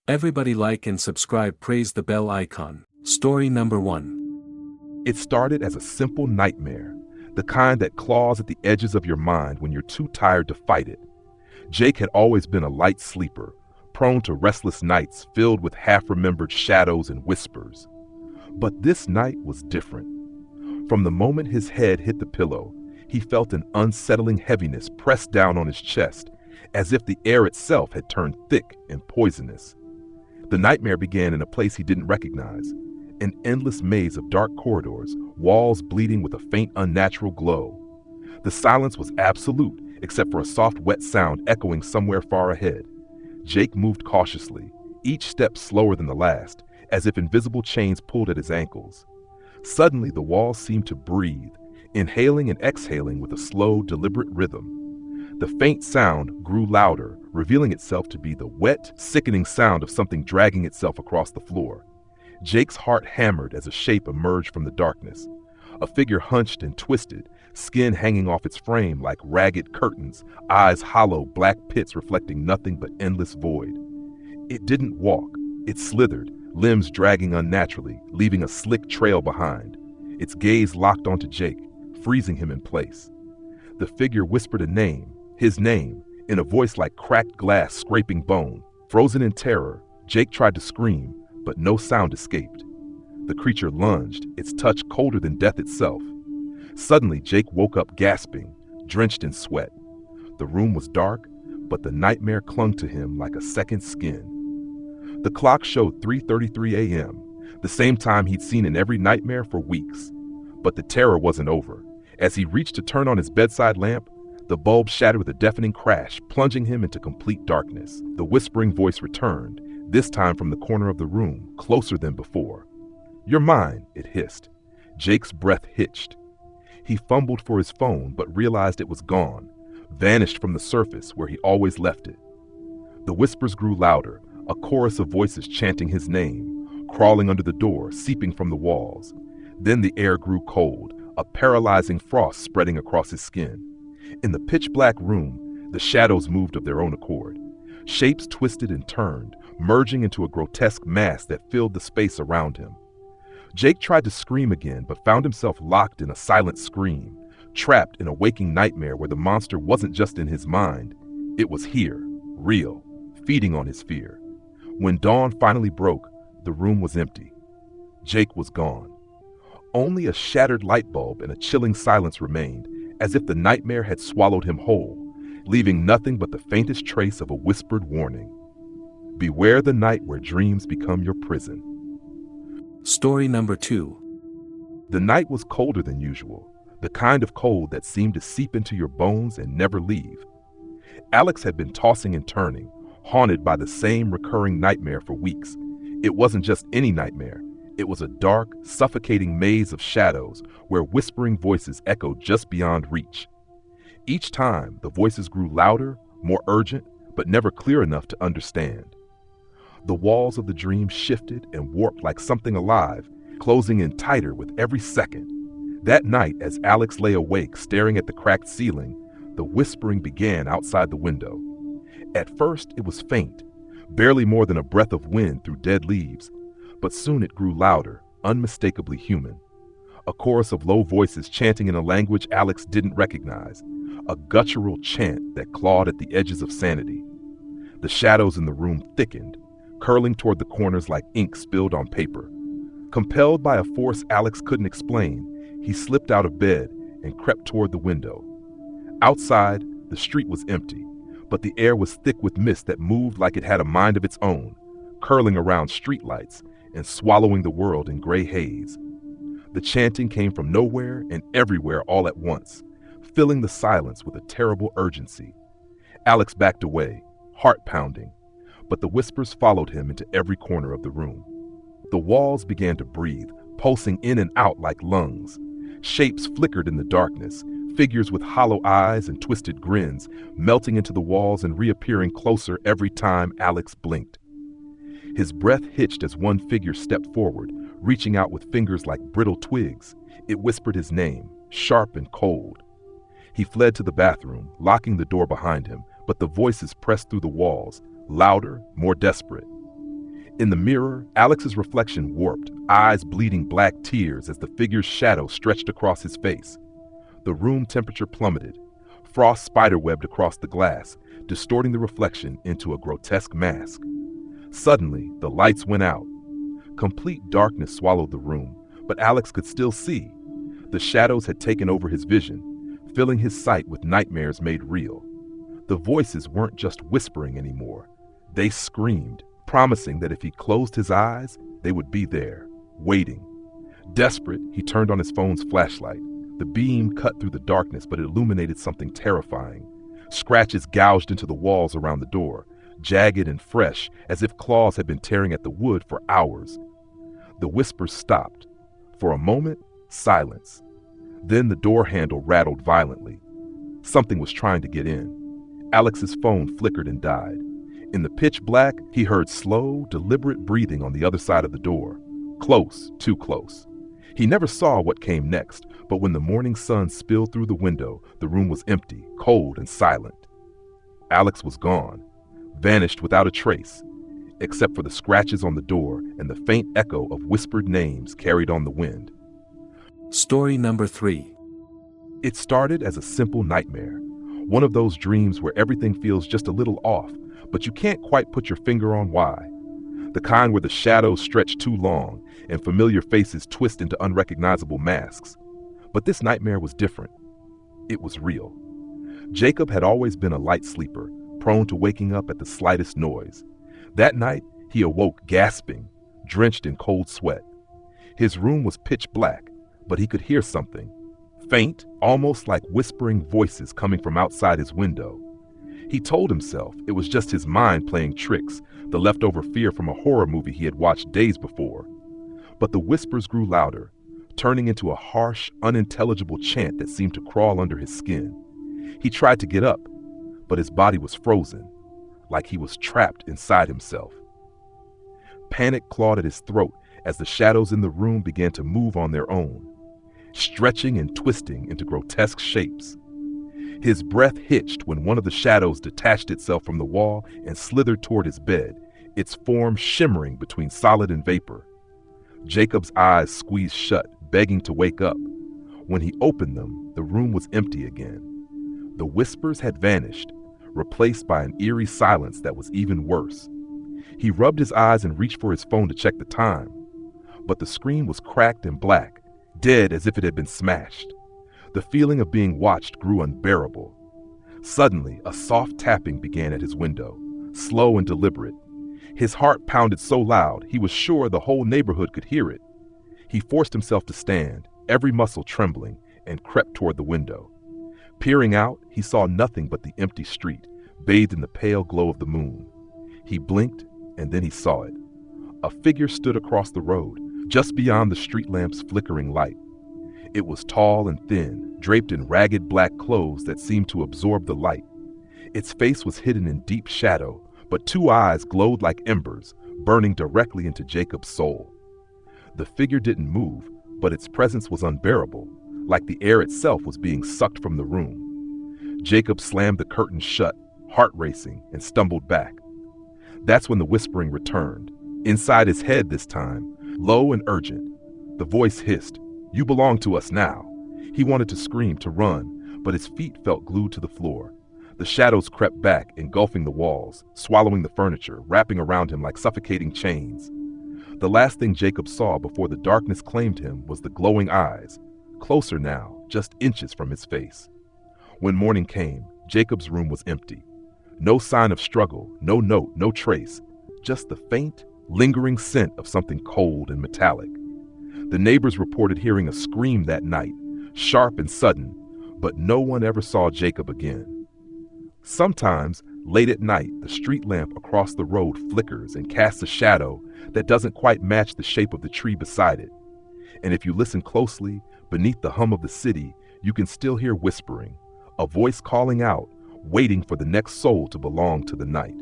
Everybody like and subscribe, praise the bell icon. Story number 1. It started as a simple nightmare, the kind that claws at the edges of your mind when you're too tired to fight it. Jake had always been a light sleeper, prone to restless nights filled with half-remembered shadows and whispers. But this night was different. From the moment his head hit the pillow, he felt an unsettling heaviness pressed down on his chest, as if the air itself had turned thick and poisonous. The nightmare began in a place he didn't recognize, an endless maze of dark corridors, walls bleeding with a faint, unnatural glow. The silence was absolute, except for a soft, wet sound echoing somewhere far ahead. Jake moved cautiously, each step slower than the last, as if invisible chains pulled at his ankles. Suddenly, the walls seemed to breathe, inhaling and exhaling with a slow, deliberate rhythm. The faint sound grew louder, revealing itself to be the wet, sickening sound of something dragging itself across the floor. Jake's heart hammered as a shape emerged from the darkness. A figure hunched and twisted, skin hanging off its frame like ragged curtains, eyes hollow, black pits reflecting nothing but endless void. It didn't walk. It slithered, limbs dragging unnaturally, leaving a slick trail behind. Its gaze locked onto Jake, freezing him in place. The figure whispered a name, his name, in a voice like cracked glass scraping bone. Frozen in terror, Jake tried to scream, but no sound escaped. The creature lunged, its touch colder than death itself. Suddenly, Jake woke up gasping, drenched in sweat. The room was dark, but the nightmare clung to him like a second skin. The clock showed 3:33 a.m., the same time he'd seen in every nightmare for weeks. But the terror wasn't over. As he reached to turn on his bedside lamp, the bulb shattered with a deafening crash, plunging him into complete darkness. The whispering voice returned, this time from the corner of the room, closer than before. "You're mine," it hissed. Jake's breath hitched. He fumbled for his phone, but realized it was gone, vanished from the surface where he always left it. The whispers grew louder, a chorus of voices chanting his name, crawling under the door, seeping from the walls. Then the air grew cold, a paralyzing frost spreading across his skin. In the pitch-black room, the shadows moved of their own accord. Shapes twisted and turned, merging into a grotesque mass that filled the space around him. Jake tried to scream again, but found himself locked in a silent scream, trapped in a waking nightmare where the monster wasn't just in his mind. It was here, real, feeding on his fear. When dawn finally broke, the room was empty. Jake was gone. Only a shattered light bulb and a chilling silence remained, as if the nightmare had swallowed him whole, leaving nothing but the faintest trace of a whispered warning. Beware the night where dreams become your prison. Story number 2. The night was colder than usual, the kind of cold that seemed to seep into your bones and never leave. Alex had been tossing and turning, haunted by the same recurring nightmare for weeks. It wasn't just any nightmare. It was a dark, suffocating maze of shadows where whispering voices echoed just beyond reach. Each time, the voices grew louder, more urgent, but never clear enough to understand. The walls of the dream shifted and warped like something alive, closing in tighter with every second. That night, as Alex lay awake, staring at the cracked ceiling, the whispering began outside the window. At first, it was faint, barely more than a breath of wind through dead leaves, but soon it grew louder, unmistakably human. A chorus of low voices chanting in a language Alex didn't recognize, a guttural chant that clawed at the edges of sanity. The shadows in the room thickened, curling toward the corners like ink spilled on paper. Compelled by a force Alex couldn't explain, he slipped out of bed and crept toward the window. Outside, the street was empty, but the air was thick with mist that moved like it had a mind of its own, curling around streetlights and swallowing the world in gray haze. The chanting came from nowhere and everywhere all at once, filling the silence with a terrible urgency. Alex backed away, heart pounding, but the whispers followed him into every corner of the room. The walls began to breathe, pulsing in and out like lungs. Shapes flickered in the darkness, figures with hollow eyes and twisted grins, melting into the walls and reappearing closer every time Alex blinked. His breath hitched as one figure stepped forward, reaching out with fingers like brittle twigs. It whispered his name, sharp and cold. He fled to the bathroom, locking the door behind him, but the voices pressed through the walls, louder, more desperate. In the mirror, Alex's reflection warped, eyes bleeding black tears as the figure's shadow stretched across his face. The room temperature plummeted. Frost spiderwebbed across the glass, distorting the reflection into a grotesque mask. Suddenly, the lights went out. Complete darkness swallowed the room, but Alex could still see. The shadows had taken over his vision, filling his sight with nightmares made real. The voices weren't just whispering anymore. They screamed, promising that if he closed his eyes, they would be there, waiting. Desperate, he turned on his phone's flashlight. The beam cut through the darkness, but it illuminated something terrifying. Scratches gouged into the walls around the door, jagged and fresh, as if claws had been tearing at the wood for hours. The whispers stopped. For a moment, silence. Then the door handle rattled violently. Something was trying to get in. Alex's phone flickered and died. In the pitch black, he heard slow, deliberate breathing on the other side of the door. Close, too close. He never saw what came next, but when the morning sun spilled through the window, the room was empty, cold, and silent. Alex was gone, vanished without a trace, except for the scratches on the door and the faint echo of whispered names carried on the wind. Story number 3. It started as a simple nightmare, one of those dreams where everything feels just a little off, but you can't quite put your finger on why. The kind where the shadows stretch too long and familiar faces twist into unrecognizable masks. But this nightmare was different. It was real. Jacob had always been a light sleeper, prone to waking up at the slightest noise. That night, he awoke gasping, drenched in cold sweat. His room was pitch black, but he could hear something. Faint, almost like whispering voices coming from outside his window. He told himself it was just his mind playing tricks, the leftover fear from a horror movie he had watched days before. But the whispers grew louder, turning into a harsh, unintelligible chant that seemed to crawl under his skin. He tried to get up, but his body was frozen, like he was trapped inside himself. Panic clawed at his throat as the shadows in the room began to move on their own, stretching and twisting into grotesque shapes. His breath hitched when one of the shadows detached itself from the wall and slithered toward his bed, its form shimmering between solid and vapor. Jacob's eyes squeezed shut, begging to wake up. When he opened them, the room was empty again. The whispers had vanished, replaced by an eerie silence that was even worse. He rubbed his eyes and reached for his phone to check the time, but the screen was cracked and black, dead as if it had been smashed. The feeling of being watched grew unbearable. Suddenly, a soft tapping began at his window, slow and deliberate. His heart pounded so loud he was sure the whole neighborhood could hear it. He forced himself to stand, every muscle trembling, and crept toward the window. Peering out, he saw nothing but the empty street, bathed in the pale glow of the moon. He blinked, and then he saw it. A figure stood across the road, just beyond the street lamp's flickering light. It was tall and thin, draped in ragged black clothes that seemed to absorb the light. Its face was hidden in deep shadow, but two eyes glowed like embers, burning directly into Jacob's soul. The figure didn't move, but its presence was unbearable, like the air itself was being sucked from the room. Jacob slammed the curtains shut, heart racing, and stumbled back. That's when the whispering returned, inside his head this time, low and urgent. The voice hissed, "You belong to us now." He wanted to scream, to run, but his feet felt glued to the floor. The shadows crept back, engulfing the walls, swallowing the furniture, wrapping around him like suffocating chains. The last thing Jacob saw before the darkness claimed him was the glowing eyes, closer now, just inches from his face. When morning came, Jacob's room was empty. No sign of struggle, no note, no trace, just the faint, lingering scent of something cold and metallic. The neighbors reported hearing a scream that night, sharp and sudden, but no one ever saw Jacob again. Sometimes, late at night, the street lamp across the road flickers and casts a shadow that doesn't quite match the shape of the tree beside it. And if you listen closely, beneath the hum of the city, you can still hear whispering, a voice calling out, waiting for the next soul to belong to the night.